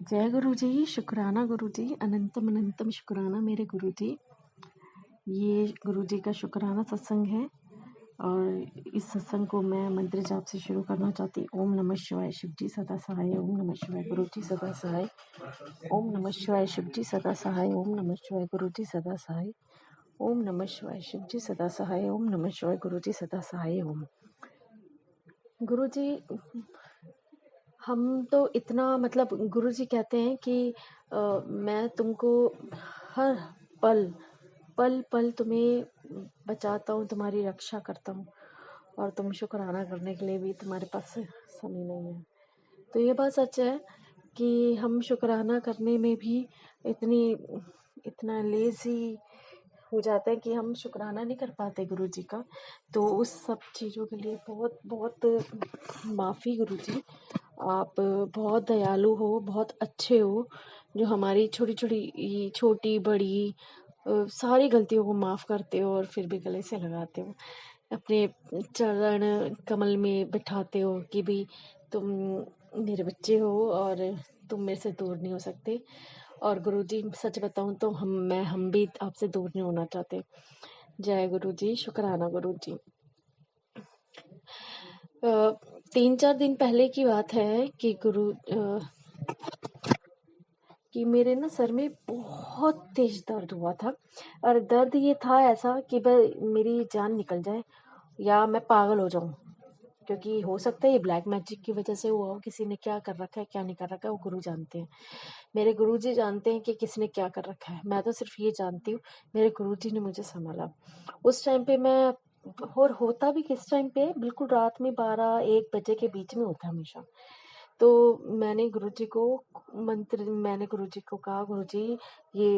जय गुरु जी, शुक्राना गुरु जी, अनंतम अनंतम शुक्राना मेरे गुरु जी। ये गुरु जी का शुक्राना सत्संग है और इस सत्संग को मैं मंत्र जाप से शुरू करना चाहती। ओम नमः शिवाय, शिव जी सदा सहाय। ओम नमः शिवाय, गुरु जी सदा सहाय। ओम नमः शिवाय, शिव जी सदा सहाय। ओम नमः शिवाय, गुरु जी सदा सहाय। ओम नमः शिवाय, शिव जी सदा सहाय। ओम नमः शिवाय, गुरु जी सदा सहाय। ओम गुरु जी, हम तो इतना मतलब गुरु जी कहते हैं कि मैं तुमको हर पल पल पल तुम्हें बचाता हूँ, तुम्हारी रक्षा करता हूँ और तुम शुक्राना करने के लिए भी तुम्हारे पास समय नहीं है। तो ये बात सच है कि हम शुक्राना करने में भी इतनी इतना लेजी हो जाते हैं कि हम शुक्राना नहीं कर पाते गुरु जी का। तो उस सब चीज़ों के लिए बहुत बहुत माफ़ी गुरु जी। आप बहुत दयालु हो, बहुत अच्छे हो, जो हमारी छोटी छोटी छोटी बड़ी सारी गलतियों को माफ़ करते हो और फिर भी गले से लगाते हो, अपने चरण कमल में बिठाते हो कि भाई तुम मेरे बच्चे हो और तुम मेरे से दूर नहीं हो सकते। और गुरुजी सच बताऊं तो हम भी आपसे दूर नहीं होना चाहते। जय गुरुजी, शुक्राना गुरुजी। 3-4 दिन पहले की बात है कि कि मेरे ना सर में बहुत तेज दर्द हुआ था और दर्द ये था ऐसा कि मेरी जान निकल जाए या मैं पागल हो जाऊं, क्योंकि हो सकता है ये ब्लैक मैजिक की वजह से हुआ हो। किसी ने क्या कर रखा है क्या नहीं कर रखा है वो गुरु जानते हैं, मेरे गुरुजी जानते हैं कि किसने क्या कर रखा है। मैं तो सिर्फ ये जानती हूँ मेरे गुरुजी ने मुझे संभाला उस टाइम पे। मैं और होता भी किस टाइम पे, बिल्कुल रात में 12-1 बजे के बीच में होता है हमेशा। तो मैंने गुरुजी को कहा, गुरुजी ये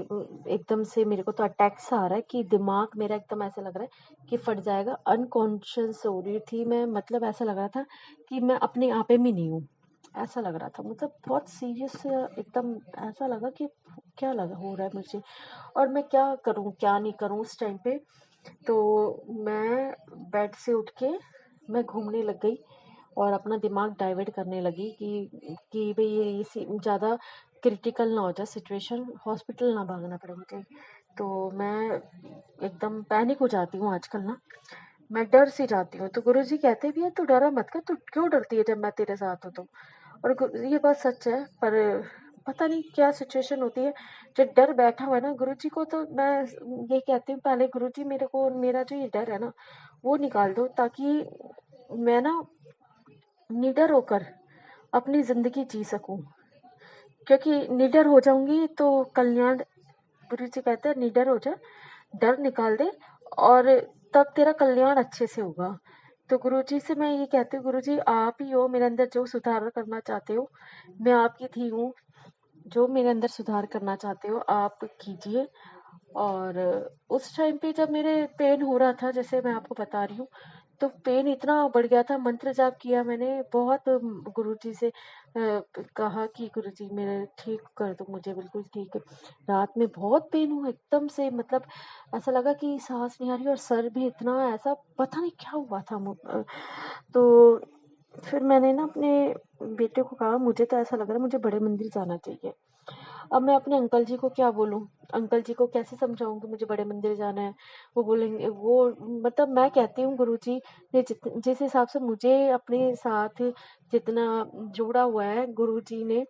एकदम से मेरे को तो अटैक सा आ रहा है कि दिमाग मेरा एकदम ऐसा लग रहा है कि फट जाएगा। अनकॉन्शियस हो रही थी मैं, मतलब ऐसा लग रहा था कि मैं अपने आप में नहीं हूँ, ऐसा लग रहा था। मतलब बहुत सीरियस एकदम ऐसा लगा कि क्या लगा हो रहा है मुझे और मैं क्या करूँ क्या नहीं करूँ उस टाइम पे। तो मैं बेड से उठ के मैं घूमने लग गई और अपना दिमाग डाइवर्ट करने लगी कि भाई ये ज़्यादा क्रिटिकल ना हो जाए सिचुएशन, हॉस्पिटल ना भागना पड़े मुझे। तो मैं एकदम पैनिक हो जाती हूँ आजकल ना, मैं डर सी जाती हूँ। तो गुरुजी कहते भी है तू डरा मत कर, तू क्यों डरती है जब मैं तेरे साथ हूँ तो। और ये बात सच है, पर पता नहीं क्या सिचुएशन होती है जब डर बैठा हुआ है ना गुरुजी को। तो मैं ये कहती हूँ पहले गुरुजी मेरे को मेरा जो ये डर है ना वो निकाल दो, ताकि मैं ना निडर होकर अपनी जिंदगी जी सकूं। क्योंकि निडर हो जाऊंगी तो कल्याण, गुरुजी कहते हैं निडर हो जा, डर निकाल दे और तब तेरा कल्याण अच्छे से होगा। तो गुरुजी से मैं ये कहती हूँ, गुरुजी आप ही हो मेरे अंदर जो सुधार करना चाहते हो, मैं आपकी थी हूँ, जो मेरे अंदर सुधार करना चाहते हो आप कीजिए। और उस टाइम पे जब मेरे पेन हो रहा था, जैसे मैं आपको बता रही हूँ, तो पेन इतना बढ़ गया था। मंत्र जाप किया मैंने बहुत, गुरुजी से कहा कि गुरुजी मेरे ठीक कर दो मुझे, बिल्कुल ठीक। रात में बहुत पेन हुआ एकदम से, मतलब ऐसा लगा कि सांस नहीं आ रही और सर भी इतना ऐसा पता नहीं क्या हुआ था तो फिर मैंने ना अपने बेटे को कहा मुझे तो ऐसा लग रहा है मुझे बड़े मंदिर जाना चाहिए। अब मैं अपने अंकल जी को क्या बोलूं, अंकल जी को कैसे समझाऊं कि मुझे बड़े मंदिर जाना है। वो बोलेंगे वो, मतलब मैं कहती हूँ गुरुजी ने जिस हिसाब से मुझे अपने साथ जितना जोड़ा हुआ है गुरुजी ने,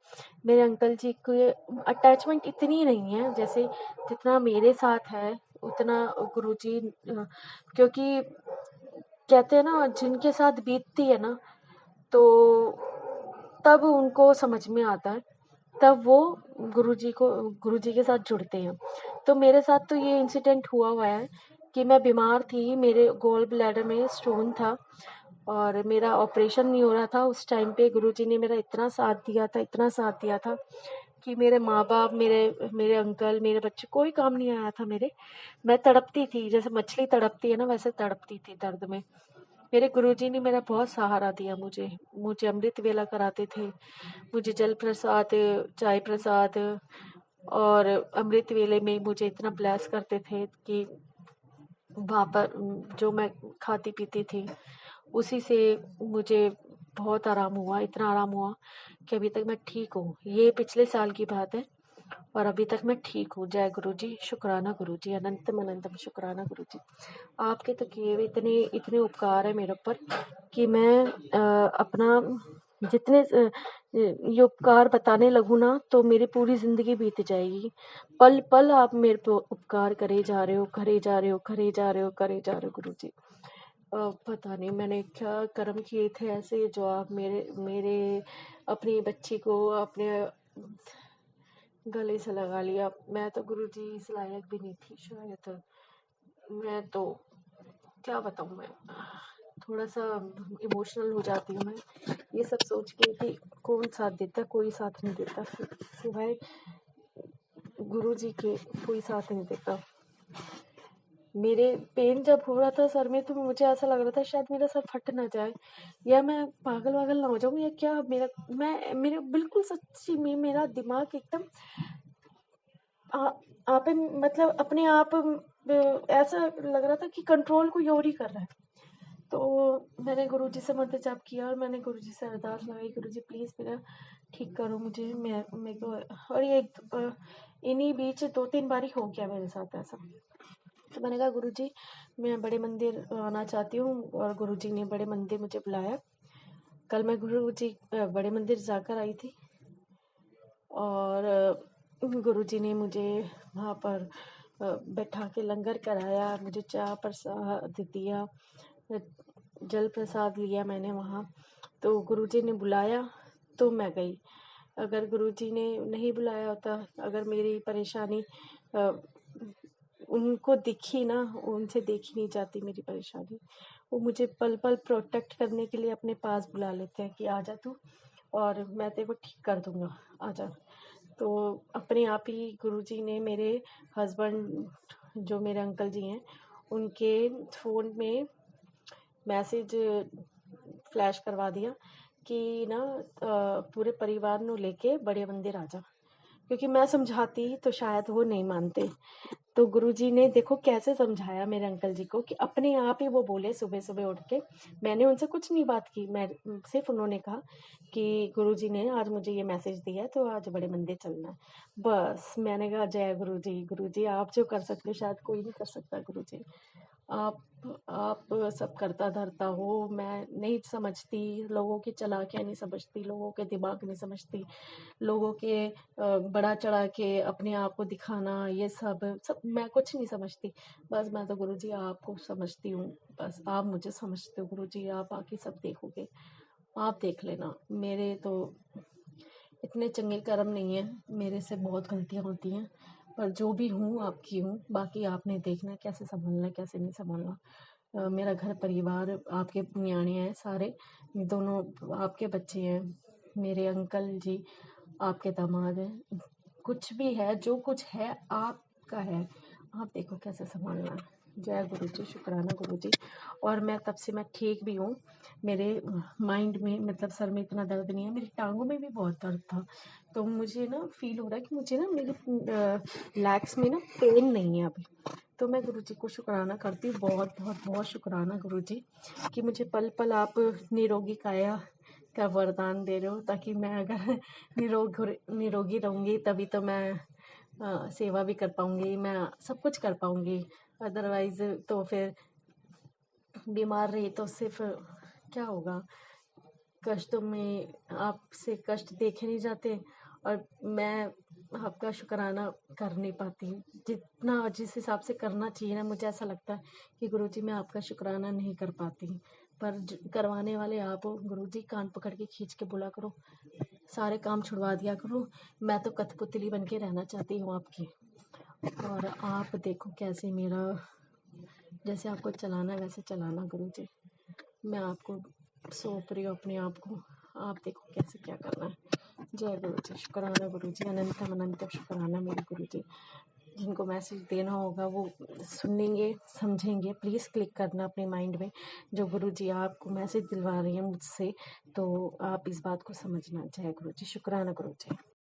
मेरे अंकल जी को अटैचमेंट इतनी नहीं है जैसे जितना मेरे साथ है उतना गुरुजी। क्योंकि कहते हैं ना जिनके साथ बीतती है ना तो तब उनको समझ में आता है, तब वो गुरुजी के साथ जुड़ते हैं। तो मेरे साथ तो ये इंसिडेंट हुआ है कि मैं बीमार थी, मेरे गॉल ब्लैडर में स्टोन था और मेरा ऑपरेशन नहीं हो रहा था। उस टाइम पे गुरुजी ने मेरा इतना साथ दिया था, इतना साथ दिया था कि मेरे माँ बाप, मेरे मेरे अंकल, मेरे बच्चे, कोई काम नहीं आया था मेरे। मैं तड़पती थी, जैसे मछली तड़पती है ना वैसे तड़पती थी दर्द में। मेरे गुरुजी ने मेरा बहुत सहारा दिया मुझे। मुझे अमृत वेला कराते थे, मुझे जल प्रसाद, चाय प्रसाद और अमृत वेले में मुझे इतना ब्लेस करते थे कि वहाँ पर जो मैं खाती पीती थी उसी से मुझे बहुत आराम हुआ, इतना आराम हुआ कि अभी तक मैं ठीक हूँ। ये पिछले साल की बात है और अभी तक मैं ठीक हूँ। जय गुरु जी, शुक्राना गुरु जी, अनंतम अनंतम शुक्राना गुरु जी। आपके तो किए हुए इतने इतने उपकार है मेरे ऊपर कि मैं अपना जितने ये उपकार बताने लगूँ ना तो मेरी पूरी ज़िंदगी बीत जाएगी। पल पल आप मेरे पे उपकार करे जा रहे हो, करे जा रहे हो, करे जा रहे हो, करे जा रहे हो गुरु जी। पता नहीं मैंने क्या कर्म किए थे ऐसे जो आप मेरे मेरे अपनी बच्ची को अपने गले से लगा लिया। मैं तो गुरु जी इस लायक भी नहीं थी शायद। मैं तो क्या बताऊँ मैं, थोड़ा सा इमोशनल हो जाती हूँ मैं ये सब सोच के कि कौन साथ देता, कोई साथ नहीं देता, सिवाय गुरु जी के कोई साथ नहीं देता। मेरे पेन जब हो रहा था सर में तो मुझे ऐसा लग रहा था शायद मेरा सर फट ना जाए या मैं पागल वागल ना हो जाऊँ या क्या। मेरे बिल्कुल सच्ची में मेरा दिमाग एकदम आप मतलब अपने आप ऐसा लग रहा था कि कंट्रोल कोई और ही कर रहा है। तो मैंने गुरुजी से मंत्र जाप किया और मैंने गुरुजी से अरदास लगाई, गुरुजी प्लीज़ मेरा ठीक करो मुझे। मैं मेरे को और ये इन्हीं बीच 2-3 बार ही हो गया मेरे साथ ऐसा। तो मैंने कहा गुरुजी मैं बड़े मंदिर आना चाहती हूँ और गुरुजी ने बड़े मंदिर मुझे बुलाया। कल मैं गुरुजी बड़े मंदिर जाकर आई थी और गुरुजी ने मुझे वहाँ पर बैठा के लंगर कराया, मुझे चाय प्रसाद दिया, जल प्रसाद लिया मैंने वहाँ। तो गुरुजी ने बुलाया तो मैं गई। अगर गुरुजी ने नहीं बुलाया होता, अगर मेरी परेशानी उनको दिखी ना, उनसे देखी नहीं जाती मेरी परेशानी। वो मुझे पल पल प्रोटेक्ट करने के लिए अपने पास बुला लेते हैं कि आजा तू और मैं तेरे को ठीक कर दूंगा, आजा। तो अपने आप ही गुरुजी ने मेरे हस्बैंड जो मेरे अंकल जी हैं उनके फ़ोन में मैसेज फ्लैश करवा दिया कि ना पूरे परिवार ਨੂੰ लेके बड़े मंदिर आ जा, क्योंकि मैं समझाती तो शायद वो नहीं मानते। तो गुरुजी ने देखो कैसे समझाया मेरे अंकल जी को कि अपने आप ही वो बोले सुबह सुबह उठ के। मैंने उनसे कुछ नहीं बात की, मैं सिर्फ उन्होंने कहा कि गुरुजी ने आज मुझे ये मैसेज दिया है तो आज बड़े मंदिर चलना है। बस मैंने कहा जय गुरुजी, गुरुजी आप जो कर सकते हो शायद कोई नहीं कर सकता। गुरुजी आप आप सब करता धरता हो। मैं नहीं समझती लोगों की चालाकियाँ, नहीं समझती लोगों के दिमाग, नहीं समझती लोगों के बड़ा चढ़ा के अपने आप को दिखाना, ये सब मैं कुछ नहीं समझती। बस मैं तो गुरुजी आपको समझती हूँ, बस आप मुझे समझते हो गुरुजी, आप आके सब देखोगे, आप देख लेना। मेरे तो इतने चंगे कर्म नहीं है, मेरे से बहुत गलतियाँ होती हैं, पर जो भी हूँ आपकी हूँ, बाकी आपने देखना है कैसे संभलना है कैसे नहीं संभलना। मेरा घर परिवार आपके न्याणे हैं सारे, दोनों आपके बच्चे हैं, मेरे अंकल जी आपके दामाद हैं, कुछ भी है जो कुछ है आपका है, आप देखो कैसे संभालना है। जय गुरु जी, शुक्राना गुरु जी। और मैं तब से मैं ठीक भी हूँ, मेरे माइंड में मतलब सर में इतना दर्द नहीं है, मेरी टांगों में भी बहुत दर्द था। तो मुझे ना फील हो रहा है कि मुझे ना मेरी लैग्स में ना पेन नहीं है अभी। तो मैं गुरु जी को शुक्राना करती हूँ, बहुत बहुत बहुत शुक्राना गुरु जी कि मुझे पल पल आप निरोगी काया का वरदान दे रहे हो, ताकि मैं अगर निरोगी रहूँगी तभी तो मैं सेवा भी कर पाऊँगी, मैं सब कुछ कर पाऊँगी। अदरवाइज़ तो फिर बीमार रही तो सिर्फ क्या होगा, कष्टों में आपसे कष्ट देखे नहीं जाते और मैं आपका शुक्राना कर नहीं पाती जितना जिस हिसाब से करना चाहिए ना। मुझे ऐसा लगता है कि गुरुजी मैं आपका शुक्राना नहीं कर पाती, पर करवाने वाले आप हो गुरुजी, कान पकड़ के खींच के बोला करो, सारे काम छुड़वा दिया करो। मैं तो कठपुतली बन के रहना चाहती हूँ आपकी, और आप देखो कैसे मेरा, जैसे आपको चलाना है वैसे चलाना गुरुजी। मैं आपको सौंप रही हूँ अपने आप को, आप देखो कैसे क्या करना है। जय गुरु जी, शुक्राना गुरु जी, अनंतम अनंतम शुक्राना मेरे गुरु जी। जिनको मैसेज देना होगा वो सुनेंगे समझेंगे, प्लीज़ क्लिक करना अपने माइंड में। जो गुरु जी आपको मैसेज दिलवा रही हैं मुझसे, तो आप इस बात को समझना। जय गुरु जी, शुक्राना गुरु जी।